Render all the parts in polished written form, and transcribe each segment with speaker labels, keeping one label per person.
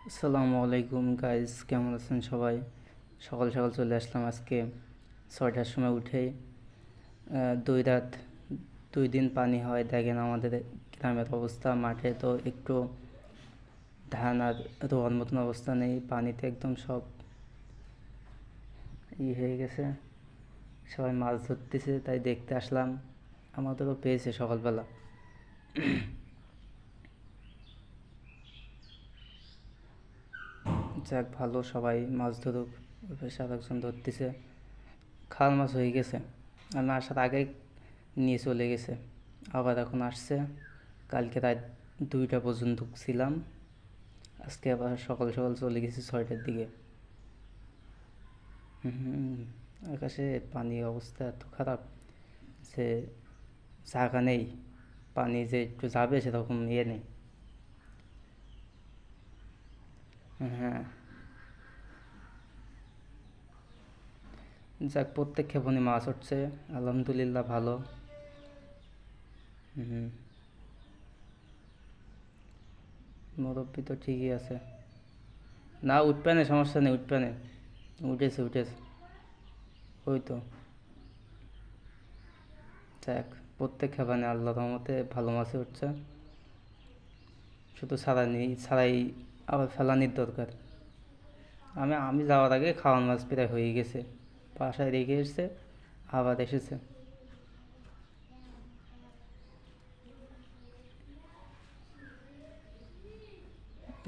Speaker 1: আসসালামু আলাইকুম গাইজ, কেমন আছেন সবাই? সকাল সকাল চলে আসলাম আজকে 6টার সময় উঠেই। 2 রাত 2 দিন পানি হয়। দেখেন আমাদের গ্রামের অবস্থা, মাঠে তো একটু ধান আর রোয়ার মতন অবস্থা নেই, পানিতে একদম সব হয়ে গেছে। সবাই মাছ ধরতেছে, তাই দেখতে আসলাম। আমাদেরও পেয়েছে সকালবেলা। যাক, ভালো, সবাই মাছ ধরুক। ওই পাশে আর একজন ধরতেছে, খাল মাছ হয়ে গেছে। আমি আসার আগেই নিয়ে চলে গেছে, আবার এখন আসছে। কালকে রাত 2টা পর্যন্ত ছিলাম, আজকে আবার সকাল সকাল চলে গেছি 6টার দিকে। হুম, আকাশে পানির অবস্থা এত খারাপ যে জায়গা নেই, পানি যে একটু যাবে সেরকম নেই। হ্যাঁ, যাক, প্রত্যেক ক্ষেপণে মাছ উঠছে, আলহামদুলিল্লাহ, ভালো। হুম, মুরব্বি তো ঠিকই আছে। না, উঠবে না, সমস্যা নেই, উঠবে না। উঠেছে উঠেছে, ওই তো। যাক, প্রত্যেক খাবারে আল্লাহর রহমতে ভালো মাছই উঠছে। শুধু ছাড়াই আবার ফেলানির দরকার। আমি আমি যাওয়ার আগে খাওয়ান মাছ প্রায় হয়ে গেছে, বাসায় রেখে এসছে, আবার এসেছে।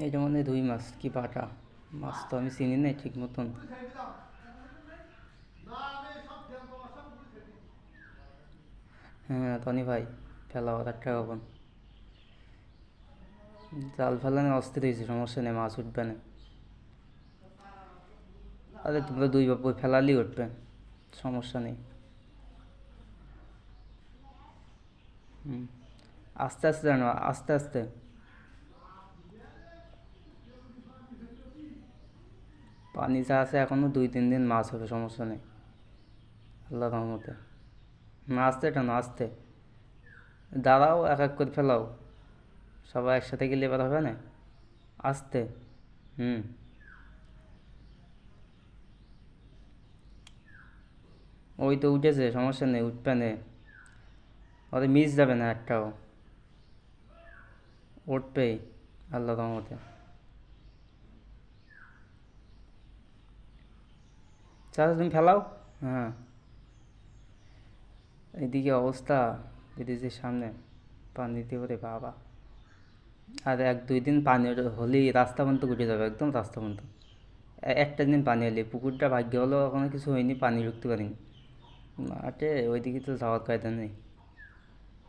Speaker 1: এটা মনে হয় রুই মাছ কি বাটা মাছ, তো আমি চিনি না ঠিক মতন। হ্যাঁ টনি ভাই, ফেলা ওর টাকা পান। জাল ফেলানো অস্থির হয়েছে, সমস্যা নেই, মাছ উঠবে না। আরে তোমরা দুই বাবু ফেলালেই উঠবে, সমস্যা নেই। হুম, আস্তে আস্তে জানো, আস্তে আস্তে। পানি যা আছে এখনো 2-3 দিন মাছ হবে, সমস্যা নেই আল্লাহ রহমতে। আস্তে টানো, আস্তে। দাঁড়াও, এক এক করে ফেলাও, সবাই একসাথে গেলে এবার হবে না। আস্তে। হুম, ওই তো উঠেছে, সমস্যা নেই, উঠবে না। ওদের মিস যাবে না একটাও, উঠবেই আল্লাহ রহমতে। চাচা তুমি ফেলাও। হ্যাঁ, এদিকে অবস্থা, ব্রিজের সামনে পানি দিয়ে ওরে বাবা। আর 1-2 দিন পানি হলেই রাস্তা পর্যন্ত উঠে যাবে, একদম রাস্তা পর্যন্ত। একটা দিন পানি হলে পুকুরটা ভাগ্য হলো, ওখানে কিছু হয়নি, পানি ঢুকতে পারিনি মাঠে, ওইদিকে তো যাওয়ার কায়দা নেই।